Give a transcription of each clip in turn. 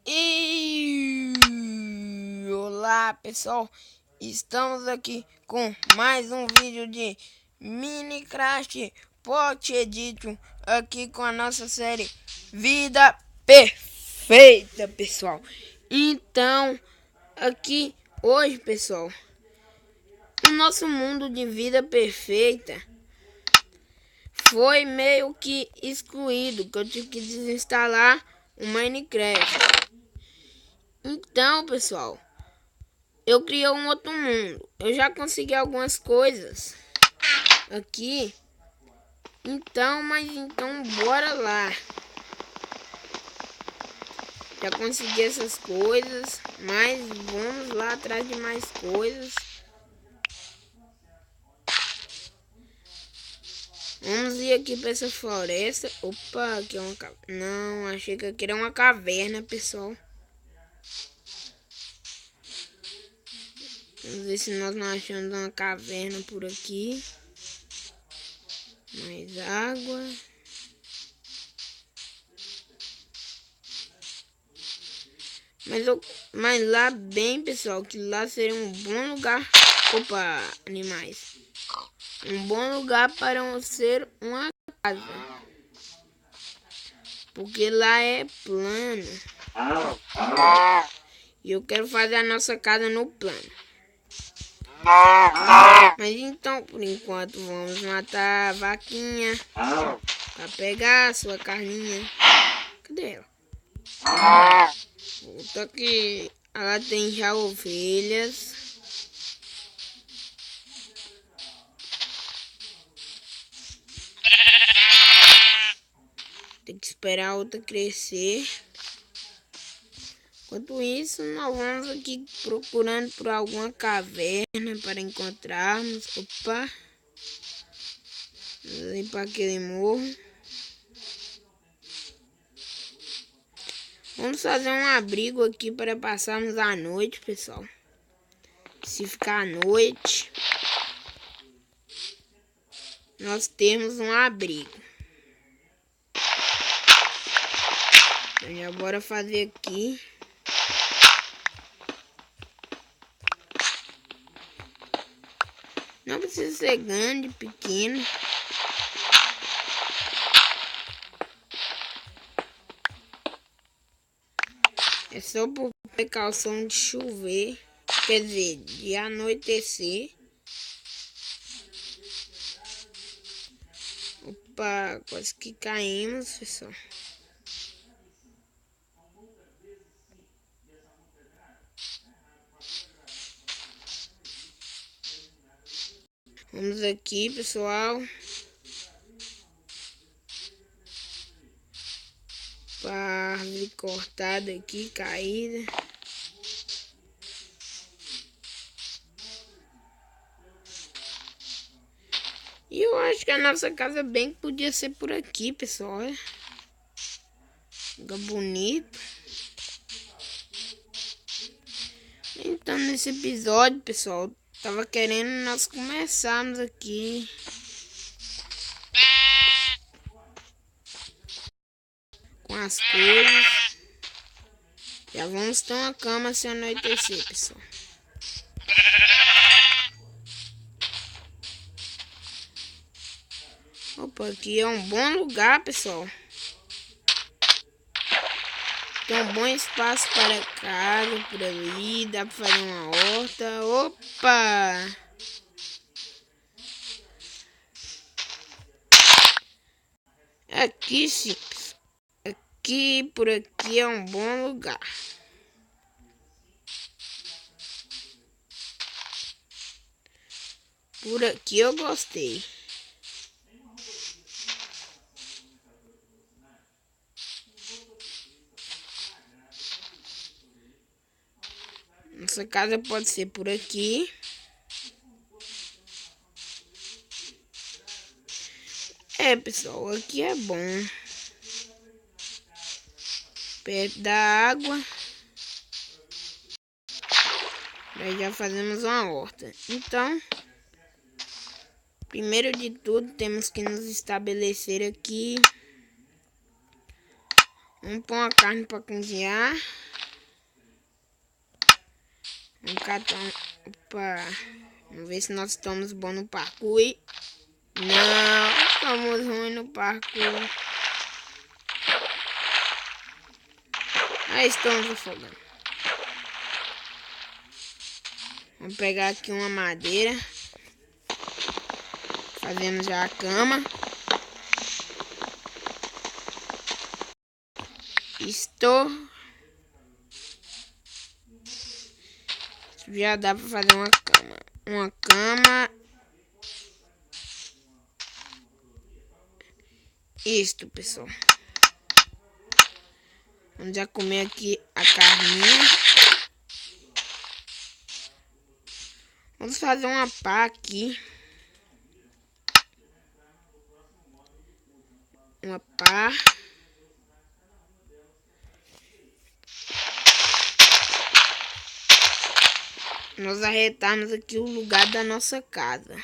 E olá pessoal, estamos aqui com mais um vídeo de Minecraft Pocket Edition, aqui com a nossa série Vida Perfeita, pessoal. Então, aqui hoje, pessoal, o nosso mundo de vida perfeita foi meio que excluído, que eu tive que desinstalar o Minecraft. Então, pessoal, eu criei um outro mundo. Eu já consegui algumas coisas aqui. Então, bora lá. Já consegui essas coisas, mas vamos lá atrás de mais coisas. Vamos ir aqui para essa floresta. Opa, aqui é uma caverna. Não, achei que aqui era uma caverna, pessoal. Vamos ver se nós não achamos uma caverna por aqui. Mais água. Mas lá bem, pessoal, que lá seria um bom lugar. Opa, animais. Um bom lugar para ser uma casa. Porque lá é plano. E eu quero fazer a nossa casa no plano. Mas então, por enquanto, vamos matar a vaquinha. Pra pegar a sua carninha. Cadê ela? Volta aqui. Ela tem já ovelhas. Tem que esperar a outra crescer. Enquanto isso, nós vamos aqui procurando por alguma caverna para encontrarmos. Opa! Vamos ir para aquele morro. Vamos fazer um abrigo aqui para passarmos a noite, pessoal. Se ficar à noite, nós temos um abrigo. Então já bora fazer aqui. Não precisa ser grande, pequeno. É só por precaução de chover, quer dizer, de anoitecer. Opa, quase que caímos, pessoal. Vamos aqui, pessoal. Para árvore cortada aqui, caída. E eu acho que a nossa casa bem podia ser por aqui, pessoal. Fica bonito. Então, nesse episódio, pessoal, tava querendo nós começarmos aqui com as coisas. Já vamos ter uma cama se anoitecer, pessoal. Opa, aqui é um bom lugar, pessoal. Tem um bom espaço para casa, por ali. Dá para fazer uma horta. Opa! Aqui sim. Aqui, por aqui é um bom lugar. Por aqui eu gostei. Nossa casa pode ser por aqui. É, pessoal, aqui é bom. Perto da água. Nós já fazemos uma horta. Então, primeiro de tudo, temos que nos estabelecer aqui. Vamos pôr uma carne para cozinhar. Vamos catar. Opa. Vamos ver se nós estamos bons no parkour. Não, estamos ruins no parkour. Aí estamos afogando. Vamos pegar aqui uma madeira. Fazemos já a cama. Já dá para fazer uma cama. Uma cama. Isto, pessoal. Vamos já comer aqui a carninha. Vamos fazer uma pá aqui. Uma pá. Nós arretamos aqui o lugar da nossa casa.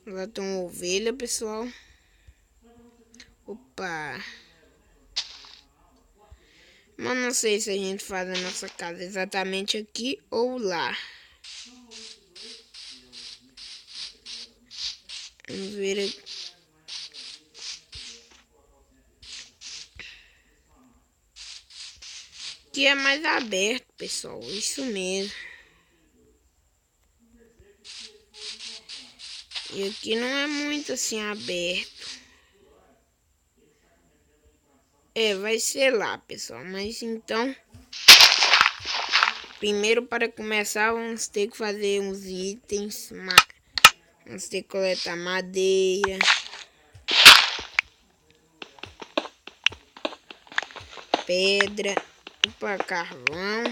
Lá tem uma ovelha, pessoal. Opa. Mas não sei se a gente faz a nossa casa exatamente aqui ou lá. Vamos ver aqui. Aqui é mais aberto, pessoal. Isso mesmo. E aqui não é muito assim aberto. Vai ser lá, pessoal. Mas então, primeiro para começar, vamos ter que fazer uns itens. Vamos ter que coletar madeira. Pedra. Opa, carvão.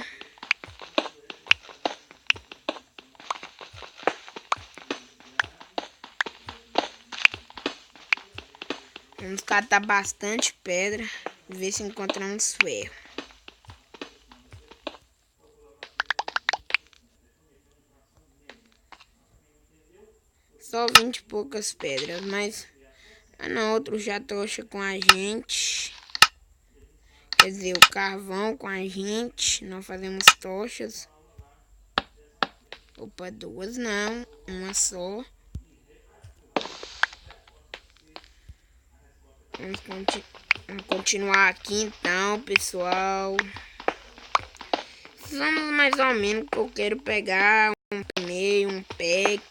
Vamos catar bastante pedra e ver se encontramos ferro. Só 20 e poucas pedras, mas não, outro já tocha com a gente. Quer dizer, o carvão com a gente. Nós fazemos tochas. Opa, duas não, uma só. Vamos continuar aqui então, pessoal. Vamos mais ou menos que eu quero pegar um pneu, um pack.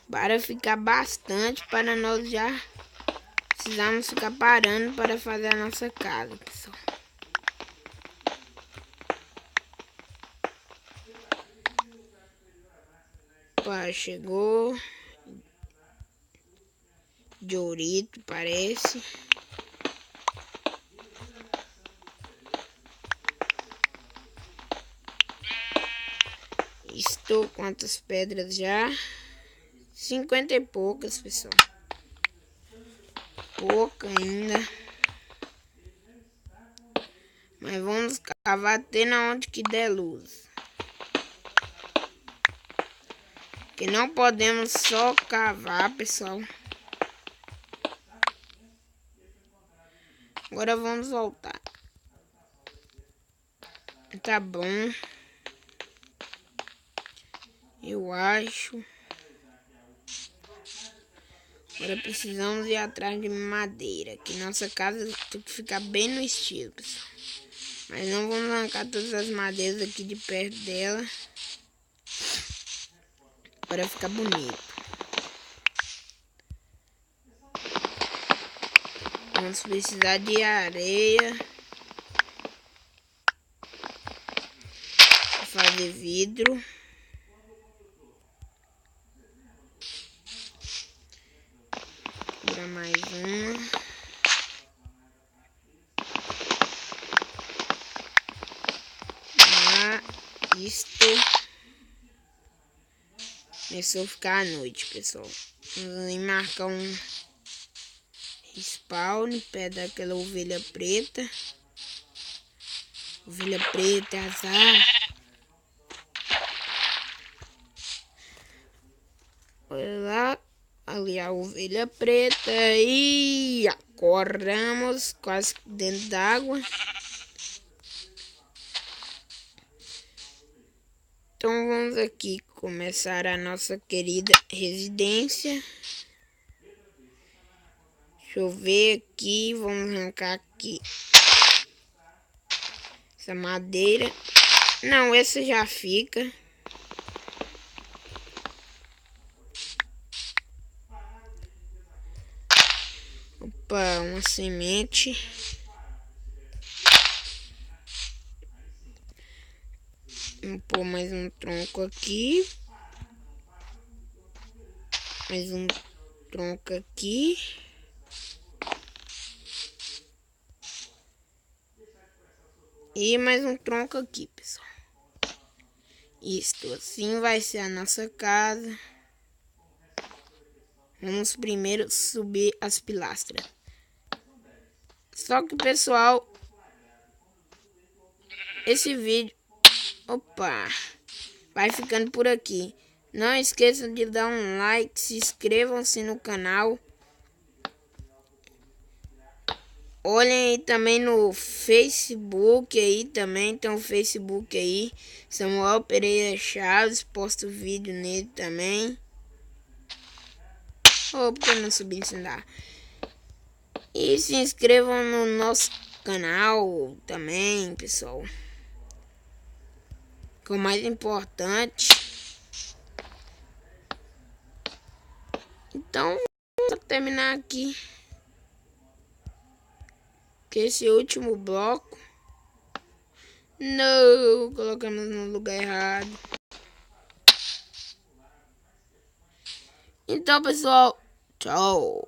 Para ficar bastante, para nós já precisamos ficar parando para fazer a nossa casa, pessoal. Opa, chegou. Diorito, parece. Estou quantas pedras já? 50 e poucas, pessoal. Pouca ainda. Mas vamos cavar até na onde que der luz. Porque não podemos só cavar, pessoal. Agora vamos voltar. Tá bom. Eu acho. Agora precisamos ir atrás de madeira. Que nossa casa tem que ficar bem no estilo, pessoal. Mas não vamos arrancar todas as madeiras aqui de perto dela. Para ficar bonito. Vamos precisar de areia. Para fazer vidro. Mais uma. Isto. Começou a ficar à noite, pessoal. Vamos marcar um Spawn, pé daquela ovelha preta. Ovelha preta, azar. Olha lá, ali a ovelha preta e acordamos quase dentro d'água. Então vamos aqui começar a nossa querida residência. Deixa eu ver aqui, vamos arrancar aqui essa madeira. Não, essa já fica. Opa, uma semente. Vou pôr mais um tronco aqui. Mais um tronco aqui. E mais um tronco aqui, pessoal. Isto assim vai ser a nossa casa. Vamos primeiro subir as pilastras. Só que, pessoal, esse vídeo, opa, vai ficando por aqui. Não esqueçam de dar um like, se inscrevam-se no canal. Olhem aí também no Facebook aí também, tem um Facebook aí, Samuel Pereira Chaves, posto vídeo nele também. Ou porque eu não subi sem dar. E se inscrevam no nosso canal também, pessoal. Que é o mais importante. Então, vou terminar aqui. Que esse último bloco. Não, colocamos no lugar errado. Então, pessoal, tchau.